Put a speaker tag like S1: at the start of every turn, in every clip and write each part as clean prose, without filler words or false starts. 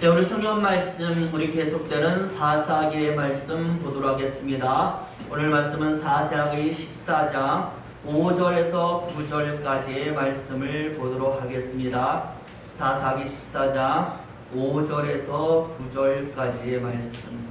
S1: 네, 오늘 성경 말씀 우리 계속되는 사사기의 말씀 보도록 하겠습니다. 오늘 말씀은 사사기 14장 5절에서 9절까지의 말씀을 보도록 하겠습니다. 사사기 14장 5절에서 9절까지의 말씀.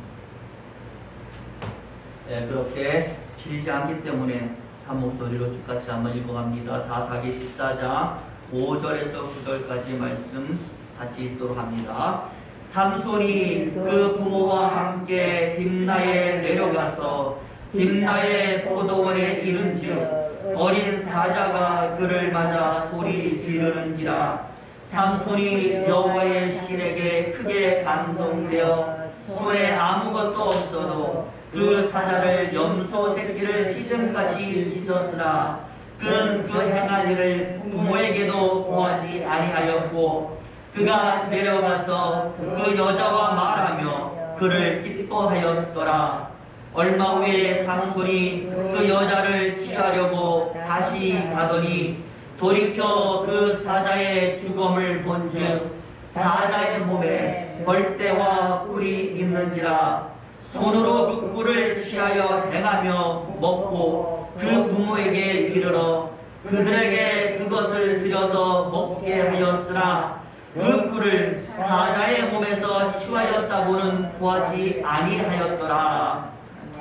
S1: 네, 그렇게 길지 않기 때문에 한 목소리로 쭉같이 한번 읽어갑니다. 사사기 14장 5절에서 9절까지 말씀 같이 읽도록 합니다. 삼손이 그 부모와 함께 딥나에 내려가서 딥나의 포도원에 이른즉 어린 사자가 그를 맞아 소리 지르는지라. 삼손이 여호와의 신에게 크게 감동되어 손에 아무것도 없어도 그 사자를 염소 새끼를 찢음같이 찢었으나 그는 그 행한 일을 부모에게도 고하지 아니하였고 그가 내려가서 그 여자와 말하며 그를 기뻐하였더라. 얼마 후에 삼손이 그 여자를 취하려고 다시 가더니 돌이켜 그 사자의 죽음을 본즉 사자의 몸에 벌떼와 꿀이 있는지라. 손으로 그 꿀을 취하여 행하며 먹고 그 부모에게 이르러 그들에게 그것을 들여서 먹게 하였으나 그 꿀을 사자의 몸에서 취하였다고는 구하지 아니하였더라.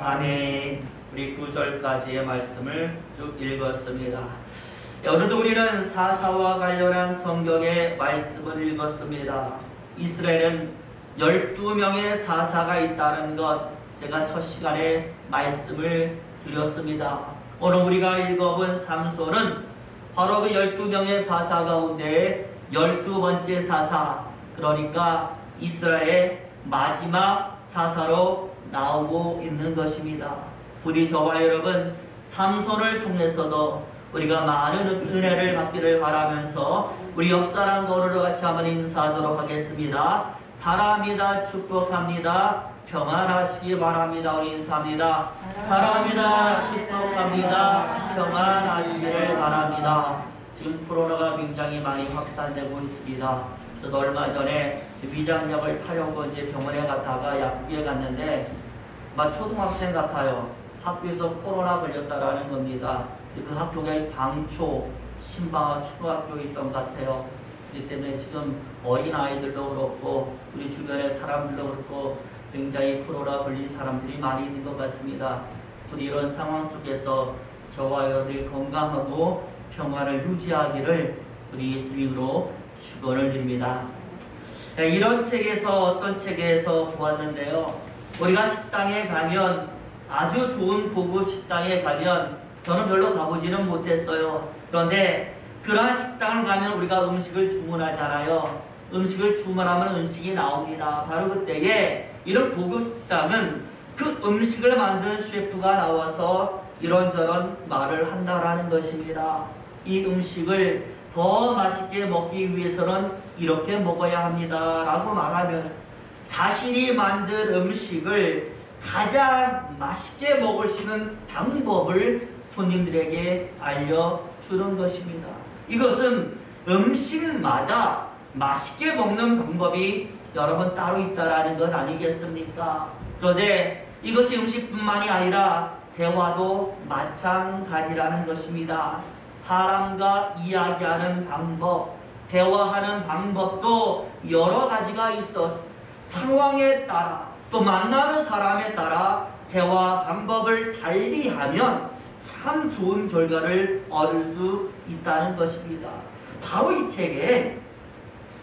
S1: 아멘. 우리 9절까지의 말씀을 쭉 읽었습니다. 오늘도 우리는 사사와 관련한 성경의 말씀을 읽었습니다. 이스라엘은 12명의 사사가 있다는 것, 제가 첫 시간에 말씀을 드렸습니다. 오늘 우리가 읽어본 삼손은 바로 그 12명의 사사 가운데 12번째 사사, 그러니까 이스라엘의 마지막 사사로 나오고 있는 것입니다. 부디 저와 여러분 삼손을 통해서도 우리가 많은 은혜를 받기를 바라면서 우리 옆사람과 오늘도 같이 한번 인사하도록 하겠습니다. 사랑합니다. 축복합니다. 평안하시기 바랍니다. 우리 인사합니다. 사랑합니다. 축복합니다. 평안하시기를 바랍니다. 지금 코로나가 굉장히 많이 확산되고 있습니다. 저도 얼마 전에 위장약을 타려고 이제 병원에 갔다가 약국에 갔는데 막 초등학생 같아요. 학교에서 코로나 걸렸다라는 겁니다. 그 학교가 방초, 신방학 초등학교에 있던 것 같아요. 그렇기 때문에 지금 어린아이들도 그렇고 우리 주변의 사람들도 그렇고 굉장히 코로나 걸린 사람들이 많이 있는 것 같습니다. 부디 이런 상황 속에서 저와 여러분이 건강하고 평화를 유지하기를 우리 예수님으로 축원을 드립니다. 이런 책에서 어떤 책에서 보았는데요. 우리가 식당에 가면 아주 좋은 고급 식당에 가면 저는 별로 가보지는 못했어요. 그런데 그러한 식당을 가면 우리가 음식을 주문하잖아요. 음식을 주문하면 음식이 나옵니다. 바로 그때에 이런 고급 식당은 그 음식을 만든 셰프가 나와서 이런저런 말을 한다라는 것입니다. 이 음식을 더 맛있게 먹기 위해서는 이렇게 먹어야 합니다 라고 말하면서 자신이 만든 음식을 가장 맛있게 먹을 수 있는 방법을 손님들에게 알려주는 것입니다. 이것은 음식마다 맛있게 먹는 방법이 여러 번 따로 있다라는 것 아니겠습니까? 그런데 이것이 음식뿐만이 아니라 대화도 마찬가지라는 것입니다. 사람과 이야기하는 방법, 대화하는 방법도 여러 가지가 있어서 상황에 따라 또 만나는 사람에 따라 대화 방법을 달리하면 참 좋은 결과를 얻을 수 있다는 것입니다. 바로 이 책에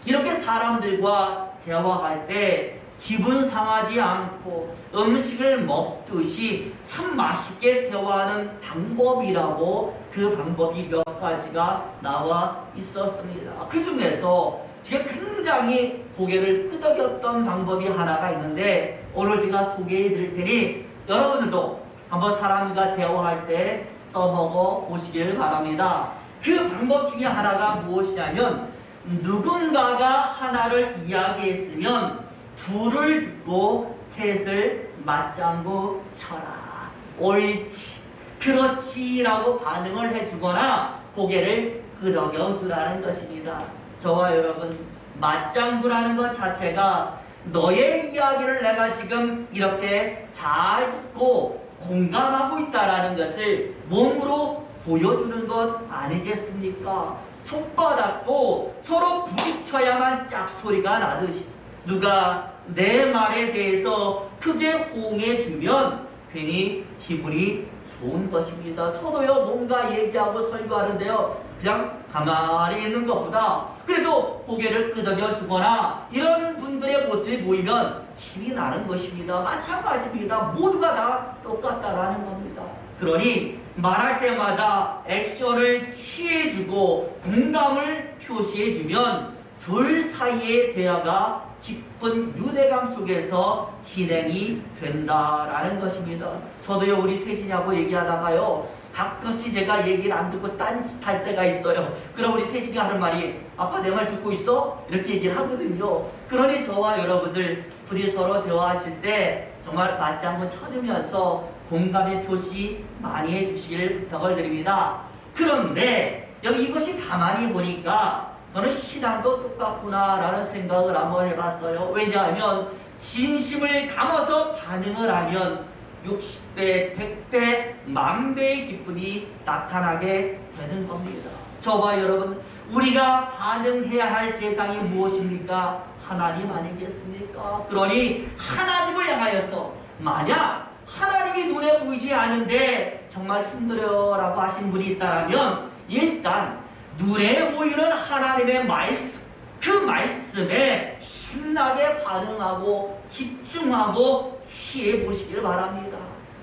S1: 이렇게 사람들과 대화할 때 기분 상하지 않고 음식을 먹듯이 참 맛있게 대화하는 방법이라고 그 방법이 몇 가지가 나와 있었습니다. 그 중에서 제가 굉장히 고개를 끄덕였던 방법이 하나가 있는데 오늘 제가 소개해 드릴 테니 여러분들도 한번 사람과 대화할 때 써먹어 보시길 바랍니다. 그 방법 중에 하나가 무엇이냐면 누군가가 하나를 이야기했으면 둘을 듣고 셋을 맞장구 쳐라. 옳지, 그렇지 라고 반응을 해주거나 고개를 끄덕여 주라는 것입니다. 저와 여러분 맞장구라는 것 자체가 너의 이야기를 내가 지금 이렇게 잘 듣고 공감하고 있다라는 것을 몸으로 보여주는 것 아니겠습니까? 손바닥도 서로 부딪혀야만 짝소리가 나듯이 누가 내 말에 대해서 크게 호응해주면 괜히 기분이 좋은 것입니다. 저도요 뭔가 얘기하고 설교하는데요 그냥 가만히 있는 것보다 그래도 고개를 끄덕여 주거나 이런 분들의 모습이 보이면 힘이 나는 것입니다. 마찬가지입니다. 모두가 다 똑같다라는 겁니다. 그러니 말할 때마다 액션을 취해주고 공감을 표시해주면 둘 사이의 대화가 깊은 유대감 속에서 진행이 된다라는 것입니다. 저도요 우리 태진이하고 얘기하다가요 가끔씩 제가 얘기를 안 듣고 딴짓할 때가 있어요. 그럼 우리 태진이 하는 말이 아빠 내 말 듣고 있어? 이렇게 얘기를 하거든요. 그러니 저와 여러분들 부디 서로 대화하실 때 정말 맞장구 쳐주면서 공감의 표시 많이 해주시길 부탁을 드립니다. 그런데 여기 이것이 가만히 보니까 저는 신앙도 똑같구나라는 생각을 한번 해봤어요. 왜냐하면 진심을 담아서 반응을 하면 60배, 100배, 만배의 기쁨이 나타나게 되는 겁니다. 저와 여러분, 우리가 반응해야 할 대상이 무엇입니까? 하나님 아니겠습니까? 그러니 하나님을 향하여서 만약 하나님이 눈에 보이지 않는데 정말 힘들어요 라고 하신 분이 있다면 일단 눈에 보이는 하나님의 말씀, 그 말씀에 신나게 반응하고 집중하고 취해 보시길 바랍니다.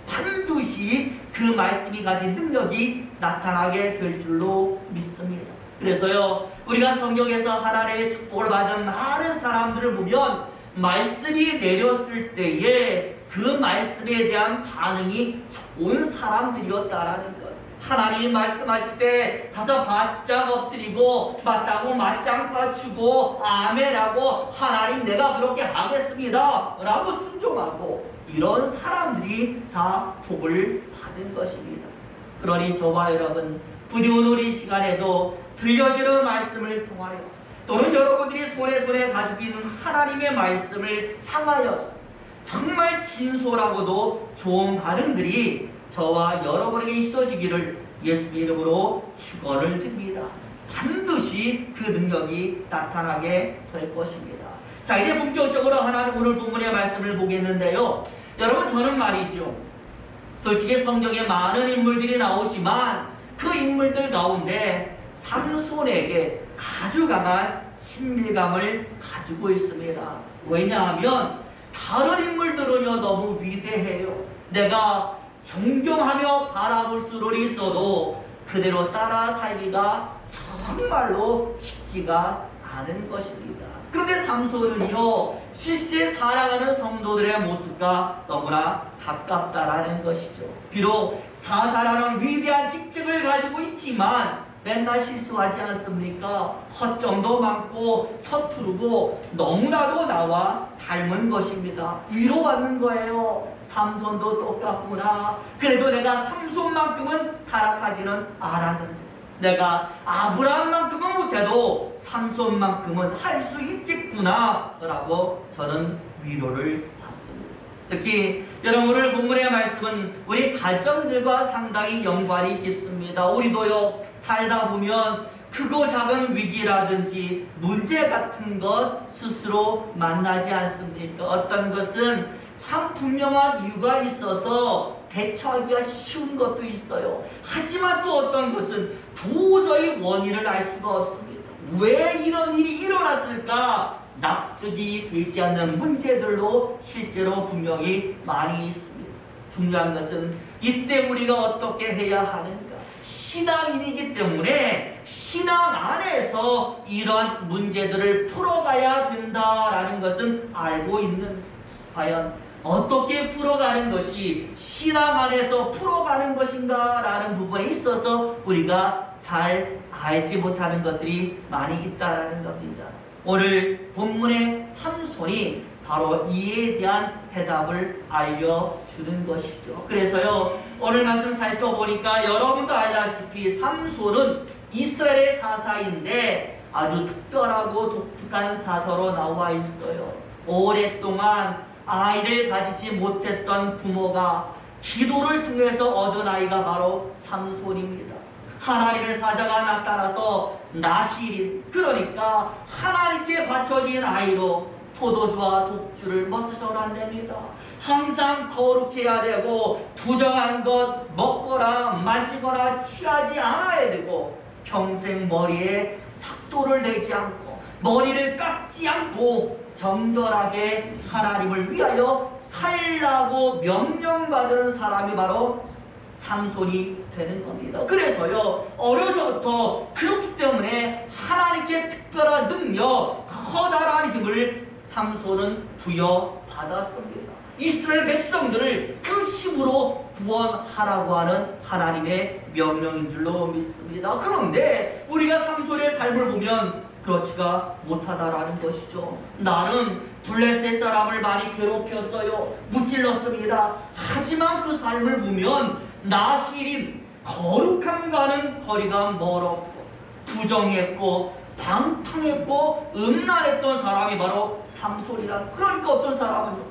S1: 반드시 그 말씀이 가진 능력이 나타나게 될 줄로 믿습니다. 그래서요 우리가 성경에서 하나님의 축복을 받은 많은 사람들을 보면 말씀이 내렸을 때에 그 말씀에 대한 반응이 좋은 사람들이었다라는 것. 하나님이 말씀하실 때 가서 바짝 엎드리고 맞다고 맞장구 치고 아멘하고 하나님 내가 그렇게 하겠습니다 라고 순종하고 이런 사람들이 다 복을 받은 것입니다. 그러니 저와 여러분 부디 오늘 이 시간에도 들려지는 말씀을 통하여 또는 여러분들이 손에 가지고 있는 하나님의 말씀을 향하여서 정말 진솔하고도 좋은 반응들이 저와 여러분에게 있어지기를 예수의 이름으로 축원을 드립니다. 반드시 그 능력이 나타나게 될 것입니다. 자 이제 본격적으로 하나님 오늘 본문의 말씀을 보겠는데요. 여러분 저는 말이죠. 솔직히 성경에 많은 인물들이 나오지만 그 인물들 가운데 삼손에게 아주 강한 친밀감을 가지고 있습니다. 왜냐하면 다른 인물들은요 너무 위대해요. 내가 존경하며 바라볼 수는 있어도 그대로 따라 살기가 정말로 쉽지가 않은 것입니다. 그런데 삼손은요 실제 살아가는 성도들의 모습과 너무나 가깝다라는 것이죠. 비록 사사라는 위대한 직책을 가지고 있지만 맨날 실수하지 않습니까? 허점도 많고 서투르고 너무나도 나와 닮은 것입니다. 위로받는 거예요. 삼손도 똑같구나. 그래도 내가 삼손만큼은 타락하지는 않았는데 내가 아브라함만큼은 못해도 삼손만큼은 할 수 있겠구나 라고 저는 위로를 받습니다. 특히 여러분 오늘 본문의 말씀은 우리 가정들과 상당히 연관이 깊습니다. 우리도요 살다 보면 크고 작은 위기라든지 문제 같은 것 스스로 만나지 않습니까? 어떤 것은 참 분명한 이유가 있어서 대처하기가 쉬운 것도 있어요. 하지만 또 어떤 것은 도저히 원인을 알 수가 없습니다. 왜 이런 일이 일어났을까? 납득이 되지 않는 문제들도 실제로 분명히 많이 있습니다. 중요한 것은 이때 우리가 어떻게 해야 하는가? 신앙인이기 때문에 신앙 안에서 이러한 문제들을 풀어가야 된다라는 것은 알고 있는, 과연 어떻게 풀어가는 것이 신앙 안에서 풀어가는 것인가 라는 부분에 있어서 우리가 잘 알지 못하는 것들이 많이 있다라는 겁니다. 오늘 본문의 삼손이 바로 이에 대한 해답을 알려주는 것이죠. 그래서요 오늘 말씀 살펴보니까 여러분도 알다시피 삼손은 이스라엘의 사사인데 아주 특별하고 독특한 사서로 나와 있어요. 오랫동안 아이를 가지지 못했던 부모가 기도를 통해서 얻은 아이가 바로 삼손입니다. 하나님의 사자가 나타나서 나실인, 그러니까 하나님께 바쳐진 아이로 포도주와 독주를 먹어서는 안 됩니다. 항상 거룩해야 되고 부정한 것 먹거나 만지거나 취하지 않아야 되고 평생 머리에 삭도를 내지 않고 머리를 깎지 않고 정결하게 하나님을 위하여 살라고 명령받은 사람이 바로 삼손이 되는 겁니다. 그래서요, 어려서부터 그렇기 때문에 하나님께 특별한 능력, 커다란 힘을 삼손은 부여받았습니다. 이스라엘 백성들을 그 힘으로 구원하라고 하는 하나님의 명령인 줄로 믿습니다. 그런데 우리가 삼손의 삶을 보면 그렇지가 못하다라는 것이죠. 나는 블레셋 사람을 많이 괴롭혔어요. 무찔렀습니다. 하지만 그 삶을 보면 나실인 거룩함과는 거리가 멀었고 부정했고 방탕했고 음란했던 사람이 바로 삼손이라. 그러니까 어떤 사람은요,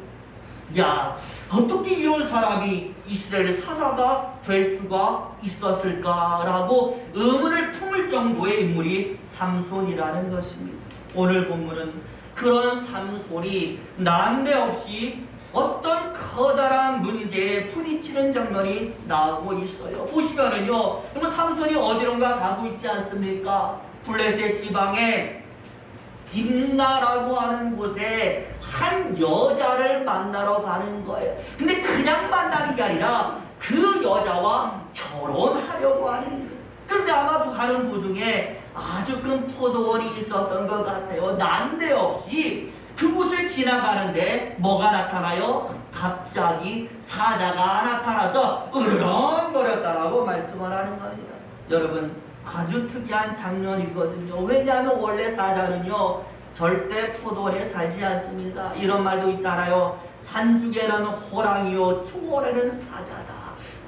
S1: 야, 어떻게 이런 사람이 이스라엘 사사가 될 수가 있었을까라고 의문을 품을 정도의 인물이 삼손이라는 것입니다. 오늘 본문은 그런 삼손이 난데없이 어떤 커다란 문제에 부딪히는 장면이 나오고 있어요. 보시면은요, 그러면 삼손이 어디론가 가고 있지 않습니까? 블레셋 지방에 딥나라고 하는 곳에 한 여자를 만나러 가는 거예요. 근데 그냥 만나는 게 아니라 그 여자와 결혼하려고 하는 거예요. 그런데 아마 가는 도중에 아주 큰 포도원이 있었던 것 같아요. 난데없이 그곳을 지나가는데 뭐가 나타나요? 갑자기 사자가 나타나서 으르렁거렸다라고 말씀을 하는 겁니다. 여러분, 아주 특이한 장면이거든요. 왜냐하면 원래 사자는요, 절대 포도원에 살지 않습니다. 이런 말도 있잖아요. 산중에는 호랑이요, 초원에는 사자다.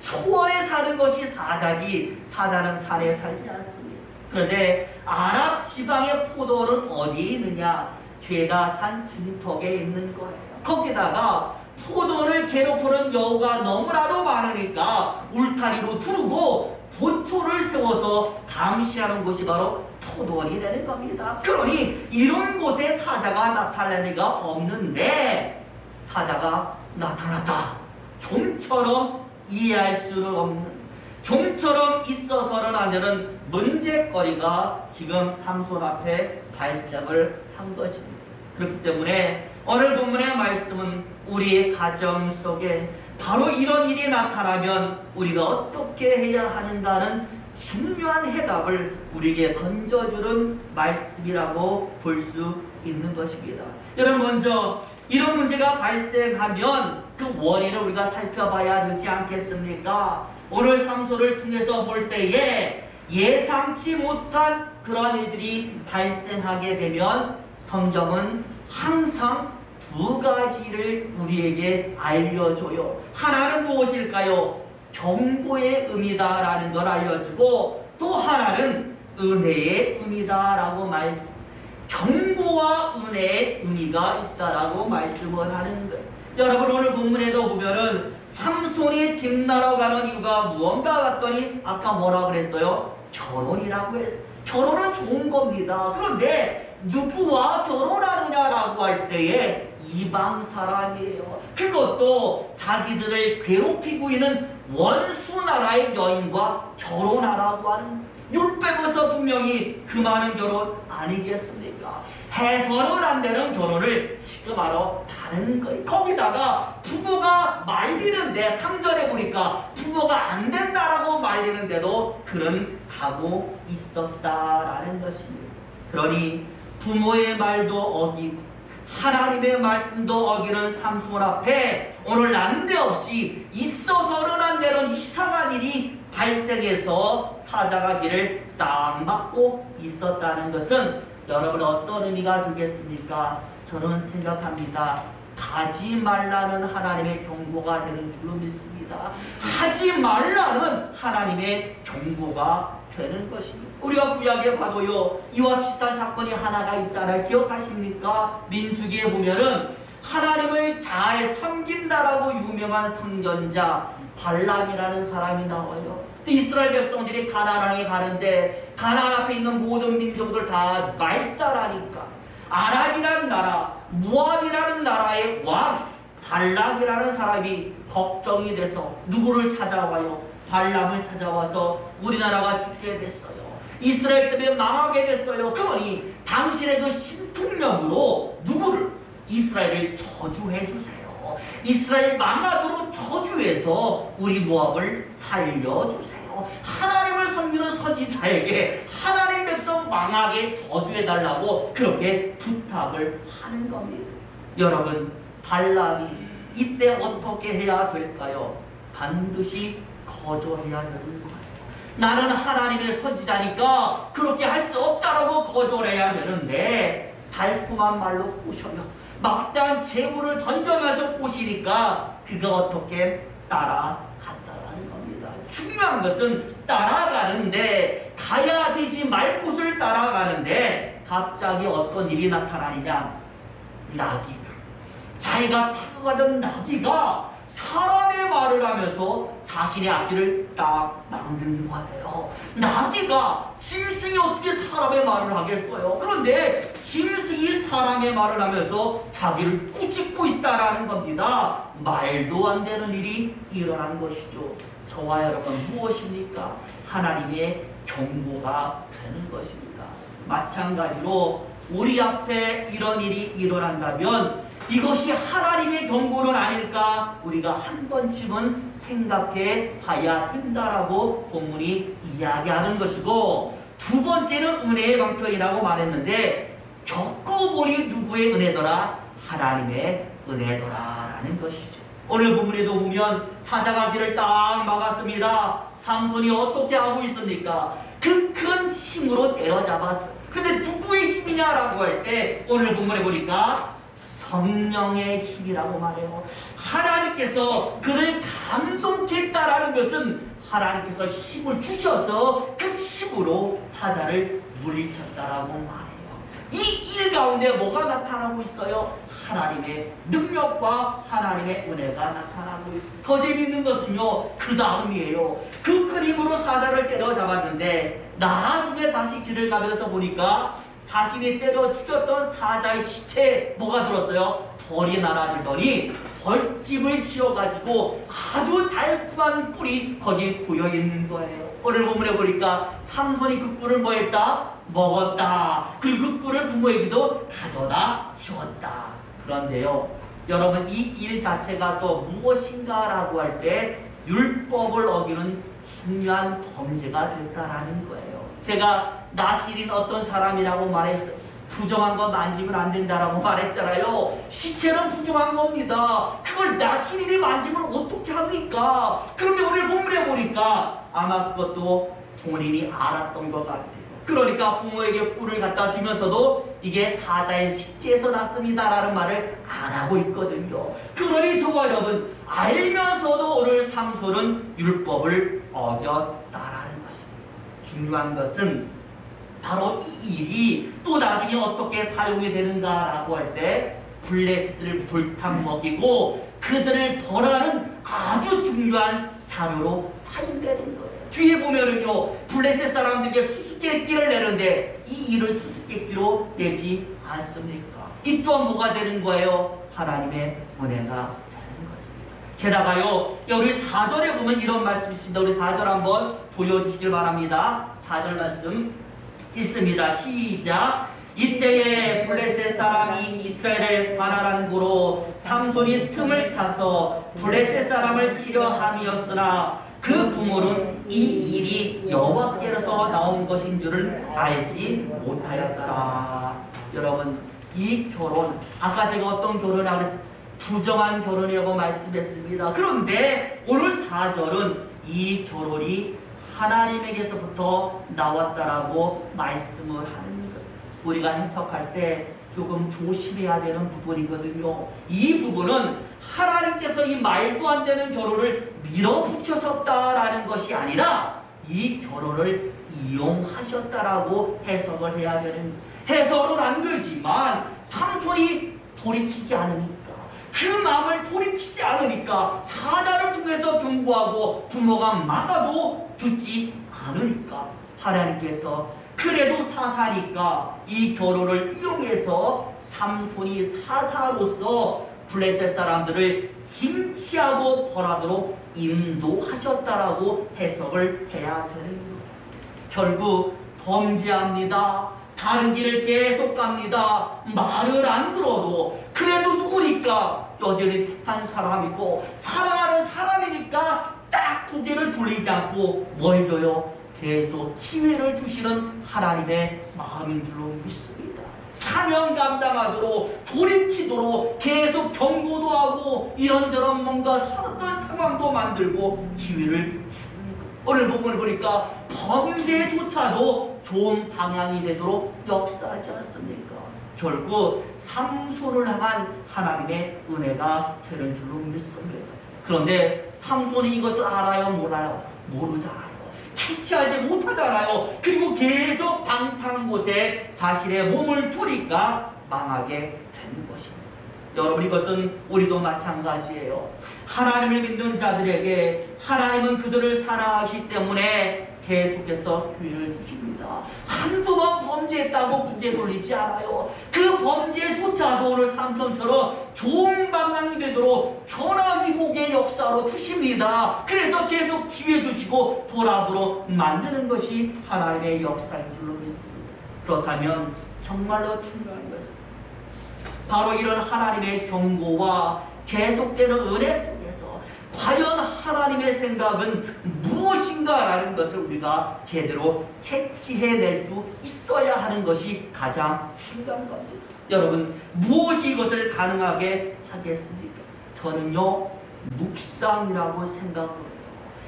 S1: 초원에 사는 것이 사자지 사자는 산에 살지 않습니다. 그런데 아랍 지방의 포도원은 어디 있느냐? 죄다 산 중턱에 있는 거예요. 거기다가 포도원을 괴롭히는 여우가 너무나도 많으니까 울타리로 두르고 보초를 세워서 감시하는 곳이 바로 포도원이 되는 겁니다. 그러니 이런 곳에 사자가 나타날 리가 없는데 사자가 나타났다. 좀처럼 이해할 수는 없는, 좀처럼 있어서는 안 되는 문제거리가 지금 삼손 앞에 발생을 한 것입니다. 그렇기 때문에 오늘 본문의 말씀은 우리의 가정 속에 바로 이런 일이 나타나면 우리가 어떻게 해야 하는가는 중요한 해답을 우리에게 던져주는 말씀이라고 볼 수 있는 것입니다. 여러분, 먼저 이런 문제가 발생하면 그 원인을 우리가 살펴봐야 되지 않겠습니까? 오늘 삼손을 통해서 볼 때에 예상치 못한 그런 일들이 발생하게 되면 성경은 항상 두 가지를 우리에게 알려줘요. 하나는 무엇일까요? 경고의 의미다라는 걸 알려주고, 또 하나는 은혜의 의미다라고 말씀. 경고와 은혜의 의미가 있다라고 말씀을 하는 거예요. 여러분, 오늘 본문에도 보면은 삼손이 딥나라로 가는 이유가 무언가 봤더니 아까 뭐라 그랬어요? 결혼이라고 했어요. 결혼은 좋은 겁니다. 그런데 누구와 결혼하느냐라고 할 때에 이방 사람이에요. 그것도 자기들을 괴롭히고 있는 원수 나라의 여인과 결혼하라고 하는, 율법에서 분명히 그 많은 결혼 아니겠습니까? 해서는 안 되는 결혼을 지금 하러 가는 거예요. 거기다가 부모가 말리는데 3절에 보니까 부모가 안 된다라고 말리는데도 그는 가고 있었다라는 것입니다. 그러니 부모의 말도 어기고 하나님의 말씀도 어기는 삼손 앞에 오늘 난데없이 있어서는 안 되는 이상한 일이 발생해서 사자가 길을 딱 막고 있었다는 것은 여러분 어떤 의미가 되겠습니까? 저는 생각합니다. 가지 말라는 하나님의 경고가 되는 줄로 믿습니다. 하지 말라는 하나님의 경고가 되는 것입니다. 우리가 구약에 봐도요, 이와 비슷한 사건이 하나가 있잖아요. 기억하십니까? 민수기에 보면은 하나님을 잘 섬긴다라고 유명한 선견자 발람이라는 사람이 나와요. 이스라엘 백성들이 가나안에 가는데 가나안 앞에 있는 모든 민족들 다 말살하니까 아람이라는 나라, 모압이라는 나라의 왕 발람이라는 사람이 걱정이 돼서 누구를 찾아와요? 발람을 찾아와서 우리나라가 죽게 됐어요. 이스라엘 때문에 망하게 됐어요. 그러니 당신의 그 신통력으로 누구를? 이스라엘을 저주해 주세요. 이스라엘 망하도록 저주해서 우리 모압을 살려주세요. 하나님을 섬기는 선지자에게 하나님 백성 망하게 저주해달라고 그렇게 부탁을 하는 겁니다. 여러분, 발람이 이때 어떻게 해야 될까요? 반드시 거절해야 되는 거예요. 나는 하나님의 선지자니까 그렇게 할 수 없다라고 거절해야 되는데 달콤한 말로 꼬셔요. 막대한 재물을 던져면서 꼬시니까 그가 어떻게 따라갔다라는 겁니다. 중요한 것은 따라가는데 가야 되지 말 곳을 따라가는데 갑자기 어떤 일이 나타나느냐. 나귀가, 자기가 타고 가던 나귀가 사람의 말을 하면서 자신의 앞길을 딱 막는 거예요. 나귀가, 짐승이 어떻게 사람의 말을 하겠어요? 그런데 짐승이 사람의 말을 하면서 자기를 꾸짖고 있다라는 겁니다. 말도 안 되는 일이 일어난 것이죠. 저와 여러분, 무엇입니까? 하나님의 경고가 되는 것입니다. 마찬가지로 우리 앞에 이런 일이 일어난다면 이것이 하나님의 경고는 아닐까 우리가 한 번쯤은 생각해 봐야 된다라고 본문이 이야기하는 것이고, 두 번째는 은혜의 방편이라고 말했는데 겪어보니 누구의 은혜더라? 하나님의 은혜더라라는 것이죠. 오늘 본문에도 보면 사자가 길을 딱 막았습니다. 삼손이 어떻게 하고 있습니까? 그 큰 힘으로 때려잡았어요. 근데 누구의 힘이냐라고 할 때 오늘 본문에 보니까 성령의 힘이라고 말해요. 하나님께서 그를 감동했다라는 것은 하나님께서 힘을 주셔서 그 힘으로 사자를 물리쳤다라고 말해요. 이 일 가운데 뭐가 나타나고 있어요? 하나님의 능력과 하나님의 은혜가 나타나고 있어요. 더 재밌는 것은요, 그 다음이에요. 그 큰 힘으로 사자를 때려잡았는데 나중에 다시 길을 가면서 보니까 자신이 때려 죽였던 사자의 시체에 뭐가 들었어요? 벌이 날아들더니 벌집을 지어가지고 아주 달콤한 꿀이 거기 고여있는 거예요. 오늘 본문에 보니까 삼손이 그 꿀을 뭐 했다? 먹었다. 그리고 그 꿀을 부모에게도 가져다 주었다. 그런데요, 여러분, 이 일 자체가 또 무엇인가라고 할 때 율법을 어기는 중요한 범죄가 됐다라는 거예요. 제가 나실인 어떤 사람이라고 말했어요. 부정한 거 만지면 안 된다라고 말했잖아요. 시체는 부정한 겁니다. 그걸 나실인이 만지면 어떻게 합니까? 그런데 오늘 본문에 보니까 아마 그것도 본인이 알았던 것 같아요. 그러니까 부모에게 꿀을 갖다 주면서도 이게 사자의 식재에서 났습니다라는 말을 안 하고 있거든요. 그러니 저와 여러분, 알면서도 오늘 삼손은 율법을 어겼다라는 것입니다. 중요한 것은 바로 이 일이 또 나중에 어떻게 사용이 되는가라고 할 때 블레셋을 불탕 먹이고 그들을 벌하는 아주 중요한 자료로 사용되는 거예요. 뒤에 보면은요, 블레셋 사람들에게 수수께끼를 내는데 이 일을 수수께끼로 내지 않습니까? 이 또한 뭐가 되는 거예요? 하나님의 은혜가 되는 것입니다. 게다가요, 우리 4절에 보면 이런 말씀이 있습니다. 우리 4절 한번 보여주시길 바랍니다. 4절 말씀 읽습니다. 시작. 이때에 블레셋 사람이 이스라엘을 관할한 고로 삼손이 틈을 타서 블레셋 사람을 치려 함이었으나 그 부모는 이 일이 여호와께로서 나온 것인 줄을 알지 못하였더라. 여러분, 이 결혼, 아까 제가 어떤 결혼이라고 그랬어요? 부정한 결혼이라고 말씀했습니다. 그런데 오늘 4절은 이 결혼이 하나님에게서부터 나왔다라고 말씀을 하는 것. 우리가 해석할 때 조금 조심해야 되는 부분이거든요. 이 부분은 하나님께서 이 말도 안 되는 결혼을 밀어붙여섰다라는 것이 아니라 이 결혼을 이용하셨다라고 해석을 해야 되는, 해석은 안 되지만 삼손이 돌이키지 않으니까, 그 마음을 돌이키지 않으니까, 사자를 통해서 경고하고 부모가 막아도 듣지 않으니까 하나님께서 그래도 사사니까 이 결혼을 이용해서 삼손이 사사로서 블레셋 사람들을 징치하고 벌하도록 인도하셨다라고 해석을 해야 되는 거예요. 결국 범죄합니다. 다른 길을 계속 갑니다. 말을 안 들어도 그래도 누구니까 여전히 택한 사람이고 사랑하는 사람이니까 딱 고개를 돌리지 않고 뭘 줘요? 계속 기회를 주시는 하나님의 마음인 줄로 믿습니다. 사명 감당하도록 돌이키도록 계속 경고도 하고 이런저런 뭔가 어떤 상황도 만들고 기회를 줍니다. 오늘 본문을 보니까 범죄조차도 좋은 방향이 되도록 역사하지 않습니까? 결국 삼손을 향한 하나님의 은혜가 되는 줄로 믿습니다. 그런데 삼손이 이것을 알아요? 몰라요? 모르잖아요. 캐치하지 못하잖아요. 그리고 계속 방탕한 곳에 자신의 몸을 두니까 망하게 되는 것입니다. 여러분, 이것은 우리도 마찬가지예요. 하나님을 믿는 자들에게 하나님은 그들을 사랑하시기 때문에 계속해서 기회를 주십니다. 한두 번 범죄했다고 고개 돌리지 않아요. 그 범죄조차도 오늘 삼손처럼 좋은 방향이 되도록 전화위복의 역사로 주십니다. 그래서 계속 기회 주시고 돌아보도록 만드는 것이 하나님의 역사인 줄로 믿습니다. 그렇다면 정말로 중요한 것은 바로 이런 하나님의 경고와 계속되는 은혜 속에서 과연 하나님의 생각은 무엇인가라는 것을 우리가 제대로 캐치해낼 수 있어야 하는 것이 가장 중요한 겁니다. 여러분, 무엇이 이것을 가능하게 하겠습니까? 저는요, 묵상이라고 생각해요.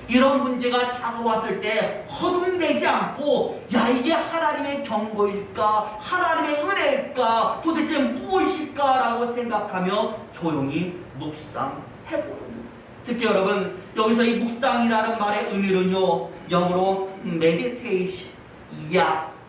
S1: 이런 문제가 다가왔을 때 허둥대지 않고, 야, 이게 하나님의 경고일까? 하나님의 은혜일까? 도대체 무엇일까? 라고 생각하며 조용히 묵상해보는 거예요. 특히 여러분, 여기서 이 묵상이라는 말의 의미는요, 영어로 meditation,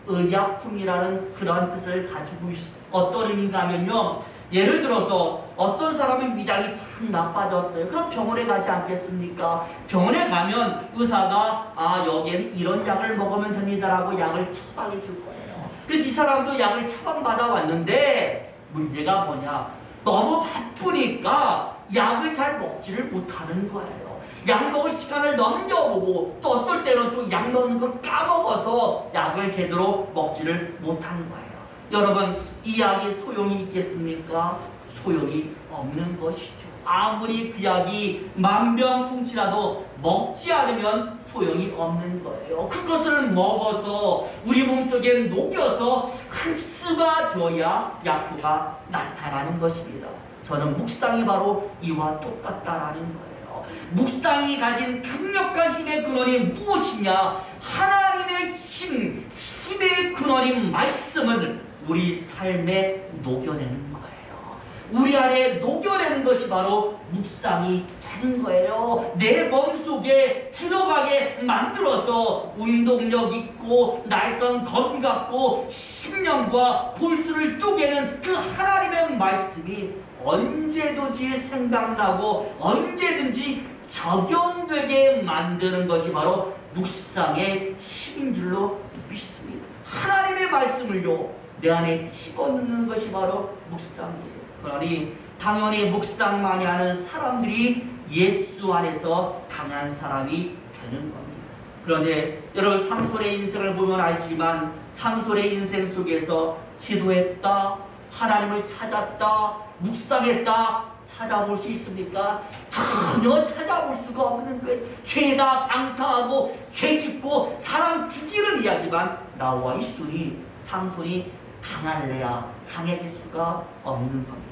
S1: 의약품이라는 그런 뜻을 가지고 있어요. 어떤 의미인가 하면요, 예를 들어서 어떤 사람의 위장이 참 나빠졌어요. 그럼 병원에 가지 않겠습니까? 병원에 가면 의사가 여기에는 이런 약을 먹으면 됩니다라고 약을 처방해 줄 거예요. 그래서 이 사람도 약을 처방받아 왔는데 문제가 뭐냐? 너무 바쁘니까 약을 잘 먹지를 못하는 거예요. 약 먹을 시간을 넘겨보고 또 어떨 때는 또 약 먹는 걸 까먹어서 약을 제대로 먹지를 못한 거예요. 여러분, 이 약이 소용이 있겠습니까? 소용이 없는 것이죠. 아무리 그 약이 만병통치라도 먹지 않으면 소용이 없는 거예요. 그것을 먹어서 우리 몸속에 녹여서 흡수가 되어야 약효가 나타나는 것입니다. 저는 묵상이 바로 이와 똑같다라는 거예요. 묵상이 가진 강력한 힘의 근원이 무엇이냐? 하나님의 힘의 근원인 말씀을 우리 삶에 녹여내는 거예요. 우리 안에 녹여내는 것이 바로 묵상이 되는 거예요. 내 몸속에 들어가게 만들어서 운동력 있고 날선 검 같고 심령과 골수를 쪼개는 그 하나님의 말씀이 언제든지 생각나고 언제든지 적용되게 만드는 것이 바로 묵상의 힘인 줄로 믿습니다. 하나님의 말씀을요, 내 안에 집어넣는 것이 바로 묵상이에요. 그러니 당연히 묵상 많이 하는 사람들이 예수 안에서 강한 사람이 되는 겁니다. 그런데 여러분, 삼손의 인생을 보면 알지만 삼손의 인생 속에서 기도했다, 하나님을 찾았다, 묵상했다, 찾아볼 수 있습니까? 전혀 찾아볼 수가 없는 거예요. 죄다 방탕하고 죄짓고 사람 죽이는 이야기만 나와 있으니 삼손이 강할래야 강해질 수가 없는 겁니다.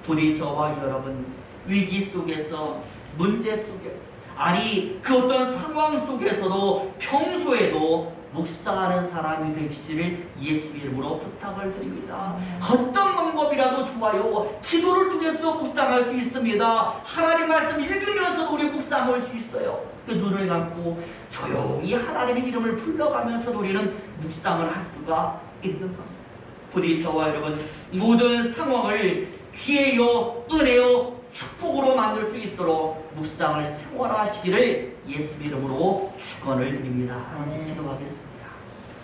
S1: 부디 저와 여러분, 위기 속에서, 문제 속에서, 아니 그 어떤 상황 속에서도 평소에도 묵상하는 사람이 되시기를 예수 이름으로 부탁을 드립니다. 어떤 방법이라도 좋아요. 기도를 통해서 묵상할 수 있습니다. 하나님 말씀 읽으면서도 우리 묵상할 수 있어요. 눈을 감고 조용히 하나님의 이름을 불러가면서도 우리는 묵상을 할 수가 있는 겁니다. 부디 저와 여러분 모든 상황을 기회요, 은혜요, 축복으로 만들 수 있도록 묵상을 생활하시기를 예수 이름으로 축원을 드립니다. 기도하겠습니다.